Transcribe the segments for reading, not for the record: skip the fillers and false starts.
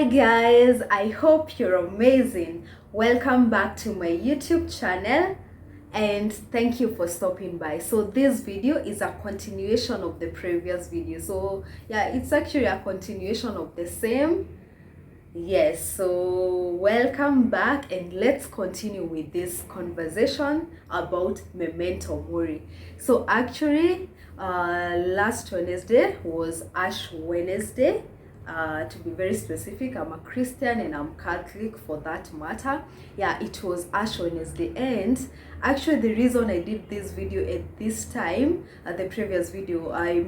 guys, I hope you're amazing. Welcome back to my YouTube channel and thank you for stopping by. So this video is a continuation of the previous video. So yeah, it's actually a continuation of the same. Yes, so welcome back and let's continue with this conversation about Memento Mori. So actually last Wednesday was Ash Wednesday. To be very specific, I'm a Christian and I'm Catholic for that matter. Yeah, it was Ash Wednesday, and actually the reason I did this video at this time, the previous video, I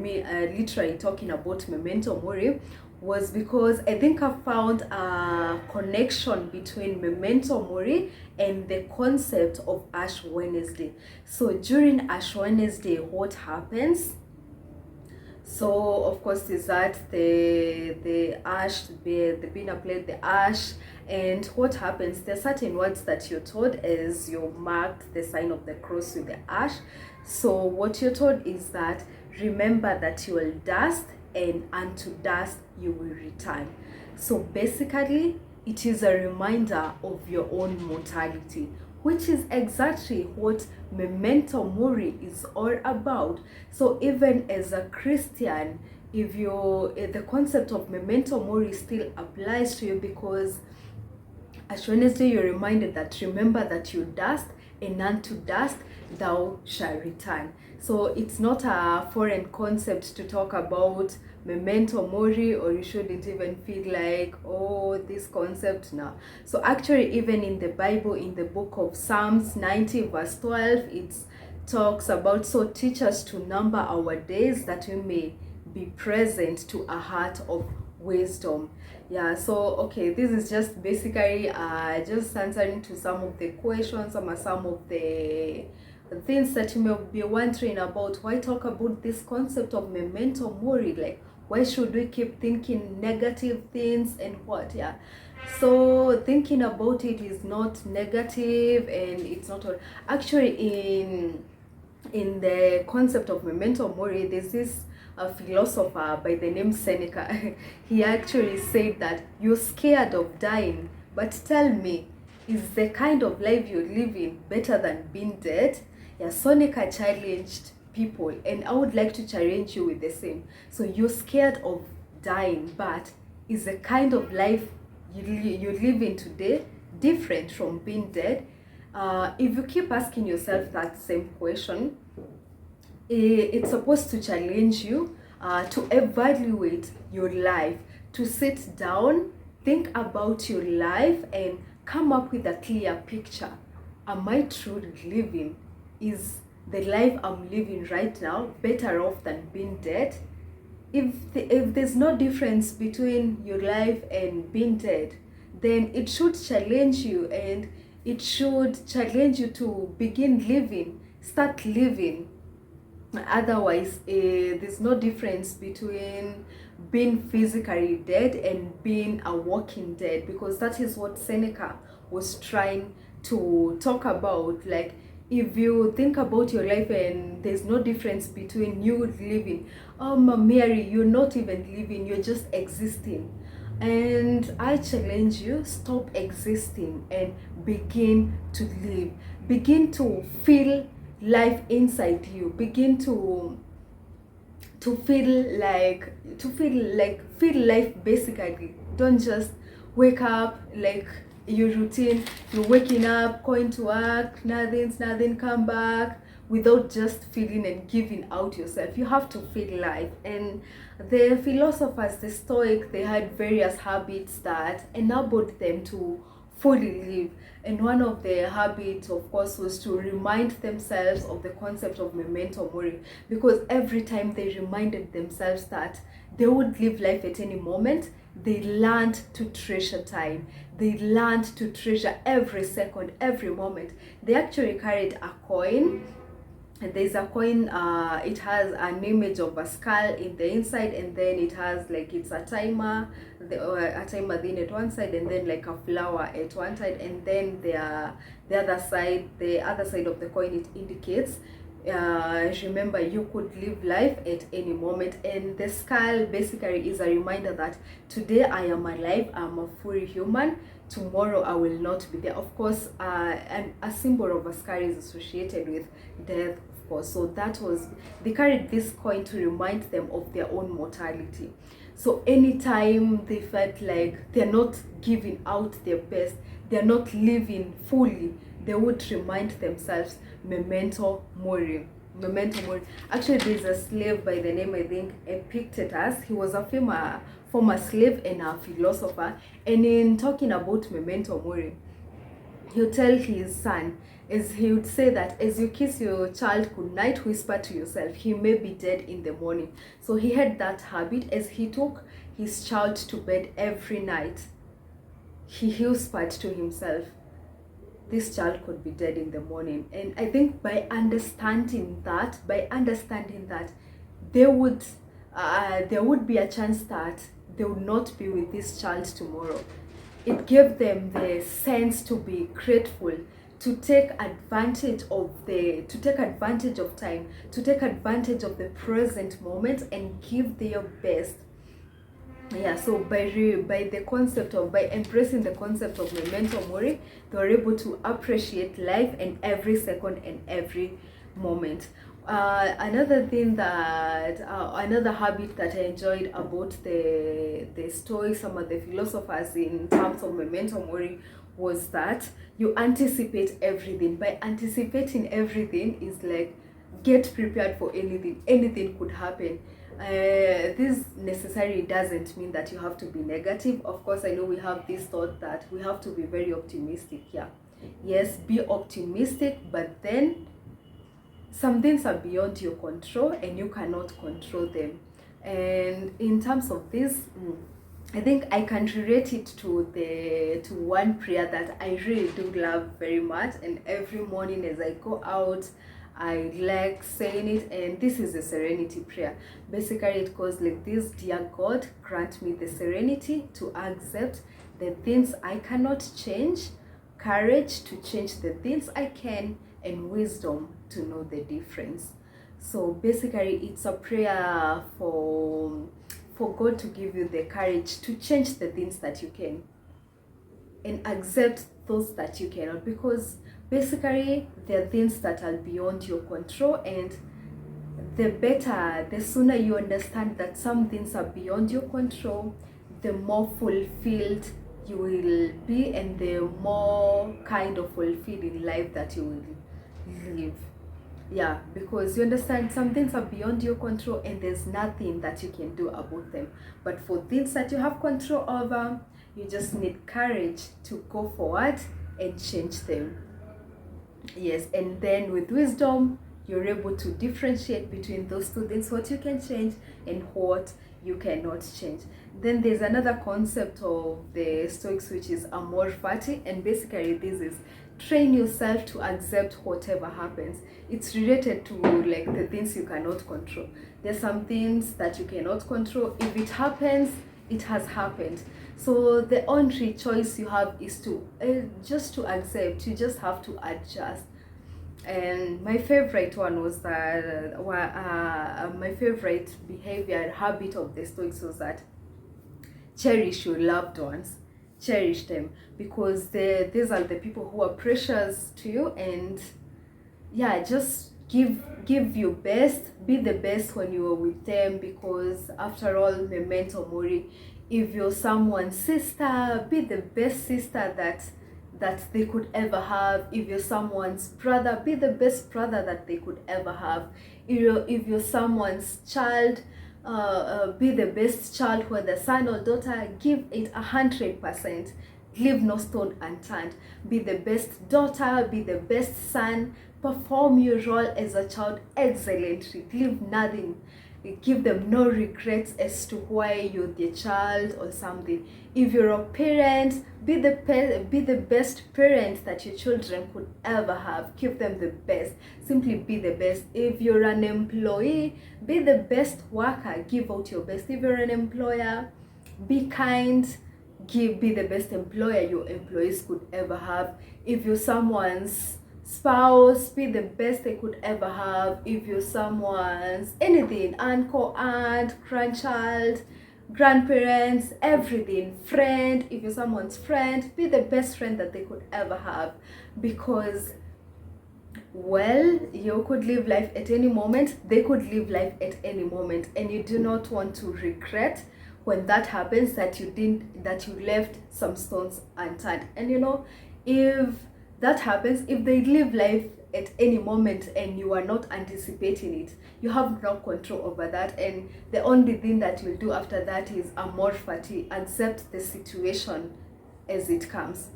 literally talking about Memento Mori, was because I think I found a connection between Memento Mori and the concept of Ash Wednesday. So during Ash Wednesday, what happens? So of course is that the ash, the being applied the ash, and what happens, there are certain words that you're told as you marked the sign of the cross with the ash. So what you're told is that remember that you will dust, and unto dust you will return. So basically it is a reminder of your own mortality, which is exactly what Memento Mori is all about. So even as a Christian, if the concept of Memento Mori still applies to you, because Ash Wednesday you're reminded that remember that you dust, and unto dust thou shalt return. So it's not a foreign concept to talk about Memento Mori, or you shouldn't even feel like, oh, this concept now. So actually even in the Bible, in the book of Psalms 90 verse 12, it talks about, so teach us to number our days that we may be present to a heart of wisdom. Yeah, so okay, this is just basically just answering to some of the questions, some of the things that you may be wondering about. Why talk about this concept of Memento Mori? Like, why should we keep thinking negative things and what? Yeah, so thinking about it is not negative, and it's not actually in the concept of Memento Mori, there's this philosopher by the name Seneca. He actually said that you're scared of dying, but tell me, is the kind of life you're living better than being dead? Yeah, Seneca challenged people, and I would like to challenge you with the same. So you're scared of dying, but is the kind of life you're living today different from being dead? If you keep asking yourself that same question, it's supposed to challenge you to evaluate your life, to sit down, think about your life, and come up with a clear picture. Am I truly living? Is the life I'm living right now better off than being dead? If there's no difference between your life and being dead, then it should challenge you, and it should challenge you to begin living, start living. Otherwise, there's no difference between being physically dead and being a walking dead, because that is what Seneca was trying to talk about. Like, if you think about your life and there's no difference between you living, Mary, you're not even living, you're just existing. And I challenge you, stop existing and begin to live. Begin to feel life inside you. Begin to feel life basically. Don't just wake up like your routine, you're waking up, going to work, nothing, come back, without just feeling and giving out yourself. You have to feel life. And the philosophers, the Stoic, they had various habits that enabled them to fully live. And one of the habits, of course, was to remind themselves of the concept of Memento Mori, because every time they reminded themselves that they would live life at any moment, they learned to treasure time. They learned to treasure every second, every moment. They actually carried a coin, and there's a coin, it has an image of a skull in the inside, and then it has like, it's a timer, a timer then at one side, and then like a flower at one side, and then the other side of the coin, it indicates remember, you could live life at any moment, and the skull basically is a reminder that today I am alive, I'm a full human, tomorrow I will not be there. Of course, and a symbol of a skull is associated with death, of course. So that was, they carried this coin to remind them of their own mortality. So anytime they felt like they're not giving out their best, they're not living fully, they would remind themselves, Memento Mori. Memento Mori. Actually, there's a slave by the name, I think, Epictetus. He was a former slave and a philosopher. And in talking about Memento Mori, he would tell his son, as he would say that as you kiss your child goodnight, whisper to yourself, he may be dead in the morning. So he had that habit. As he took his child to bed every night, he whispered to himself, this child could be dead in the morning. And I think by understanding that, there would be a chance that they would not be with this child tomorrow. It gave them the sense to be grateful, to take advantage of time, to take advantage of the present moment and give their best. Yeah, so by embracing the concept of Memento Mori, they were able to appreciate life and every second and every moment. Another habit that I enjoyed about the Stoics, some of the philosophers, in terms of Memento Mori, was that you anticipate everything. By anticipating everything is like, get prepared for anything. Anything could happen. This necessarily doesn't mean that you have to be negative. Of course, I know we have this thought that we have to be very optimistic. Yeah, yes, be optimistic, but then some things are beyond your control and you cannot control them. And in terms of this, I think I can relate it to one prayer that I really do love very much, and every morning as I go out, I like saying it, and this is a serenity prayer. Basically, it goes like this: Dear God, grant me the serenity to accept the things I cannot change, courage to change the things I can, and wisdom to know the difference. So basically, it's a prayer for God to give you the courage to change the things that you can and accept those that you cannot, because basically there are things that are beyond your control, and the sooner you understand that some things are beyond your control, the more fulfilled you will be, and the more kind of fulfilling life that you will live. Yeah, because you understand some things are beyond your control and there's nothing that you can do about them. But for things that you have control over, you just need courage to go forward and change them. Yes, and then with wisdom, you're able to differentiate between those two things, what you can change and what you cannot change. Then there's another concept of the Stoics, which is Amor Fati, and basically this is train yourself to accept whatever happens. It's related to like the things you cannot control. There's some things that you cannot control. If it happens, it has happened. So the only choice you have is to just to accept. You just have to adjust. And my favorite one was that my favorite behavior and habit of the Stoics was that cherish your loved ones. Cherish them, because these are the people who are precious to you. And yeah, just give your best, be the best when you are with them, because after all, Memento Mori, if you're someone's sister, be the best sister that they could ever have. If you're someone's brother, be the best brother that they could ever have. If you're someone's child, be the best child, whether son or daughter. Give it 100%. Leave no stone unturned. Be the best daughter, be the best son. Perform your role as a child excellently. Leave nothing. Give them no regrets as to why you're their child or something. If you're a parent, be the best parent that your children could ever have. Give them the best. Simply be the best. If you're an employee, be the best worker. Give out your best. If you're an employer, be kind. Be the best employer your employees could ever have. If you're someone's spouse, be the best they could ever have. If you're someone's anything, uncle, aunt, grandchild, grandparents, everything, friend, if you're someone's friend, be the best friend that they could ever have. Because, well, you could live life at any moment, they could live life at any moment, and you do not want to regret when that happens, that you left some stones unturned. And you know, if that happens, if they live life at any moment and you are not anticipating it, you have no control over that, and the only thing that you'll do after that is amor fati, accept the situation as it comes.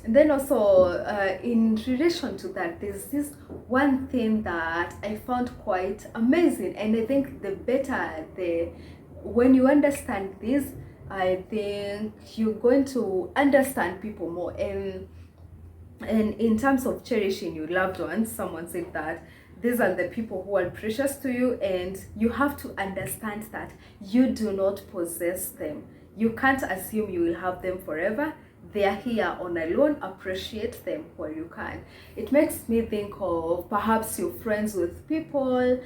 And then also, in relation to that, there's this one thing that I found quite amazing, and I think when you understand this, I think you're going to understand people more. And in terms of cherishing your loved ones, someone said that these are the people who are precious to you, and you have to understand that you do not possess them. You can't assume you will have them forever. They are here on a loan. Appreciate them where you can. It makes me think of perhaps you're friends with people,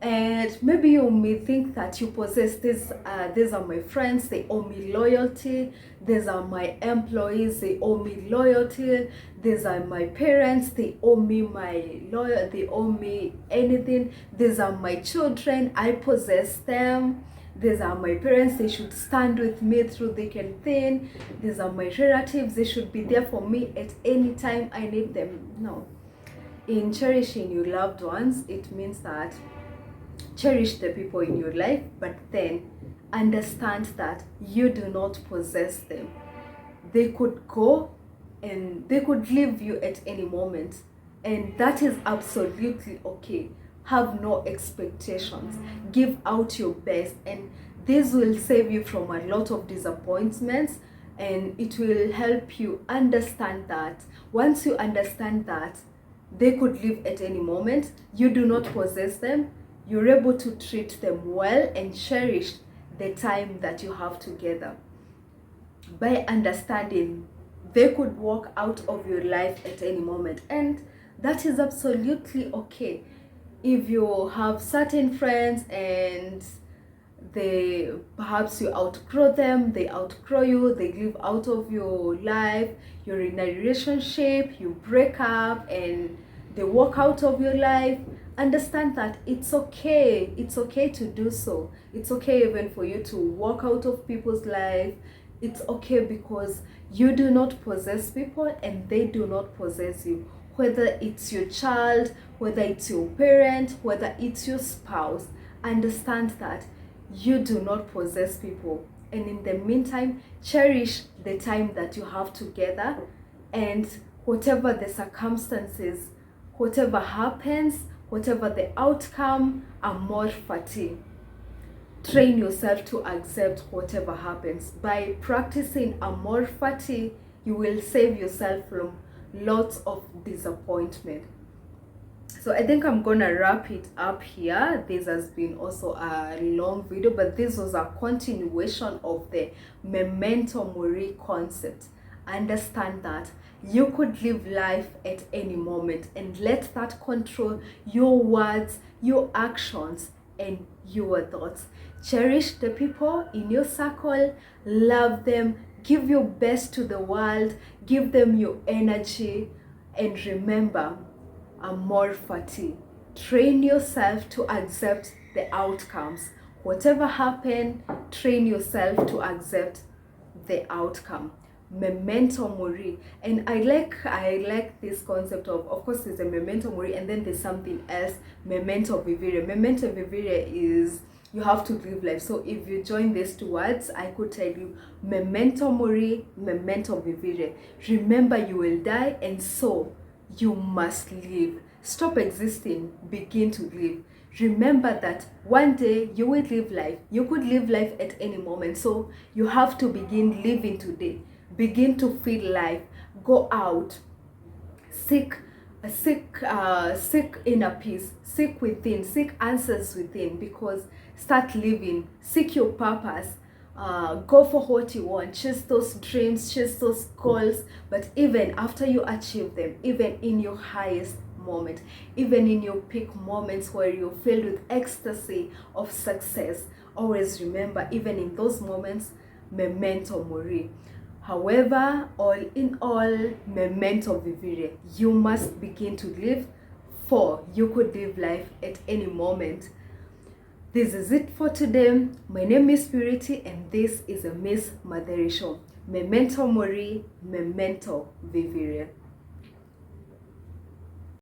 and maybe you may think that you possess this. These are my friends, they owe me loyalty. These are my employees, they owe me loyalty. These are my parents, they owe me they owe me anything. These are my children, I possess them. These are my parents, they should stand with me through thick and thin. These are my relatives, they should be there for me at any time I need them. No. In cherishing your loved ones, it means that cherish the people in your life, but then understand that you do not possess them. They could go and they could leave you at any moment, and that is absolutely okay. Have no expectations, give out your best, and this will save you from a lot of disappointments, and it will help you understand that once you understand that they could leave at any moment, you do not possess them, you're able to treat them well and cherish the time that you have together. By understanding they could walk out of your life at any moment, and that is absolutely okay. If you have certain friends and perhaps you outgrow them, they outgrow you, they live out of your life, you're in a relationship, you break up and they walk out of your life, understand that it's okay. It's okay to do so. It's okay even for you to walk out of people's life. It's okay because you do not possess people and they do not possess you. Whether it's your child, whether it's your parent, whether it's your spouse, understand that you do not possess people. And in the meantime, cherish the time that you have together, and whatever the circumstances, whatever happens, whatever the outcome, amor fati. Train yourself to accept whatever happens. By practicing amor fati, you will save yourself from lots of disappointment. So I think I'm gonna wrap it up here. This has been also a long video, but this was a continuation of the Memento Mori concept. Understand that you could live life at any moment, and let that control your words, your actions, and your thoughts. Cherish the people in your circle, love them, give your best to the world, give them your energy, and remember, amor fati. Train yourself to accept the outcomes. Whatever happened, train yourself to accept the outcome. Memento Mori. And I like this concept of course there's a Memento Mori, and then there's something else, Memento Vivere. Memento Vivere is you have to live life. So if you join these two words, I could tell you Memento Mori, Memento Vivere. Remember you will die, and so you must live. Stop existing, begin to live. Remember that one day you will live life. You could live life at any moment, so you have to begin living today. Begin to feel life. Go out, seek inner peace, seek within, seek answers within, because start living, seek your purpose. Go for what you want, chase those dreams, chase those goals, but even after you achieve them, even in your highest moment, even in your peak moments where you're filled with ecstasy of success. Always remember, even in those moments, Memento Mori. However, all in all, Memento Vivere. You must begin to live, for you could live life at any moment. This is it for today. My name is Purity and this is a Ms.Matheri show. Memento Mori, Memento Vivere.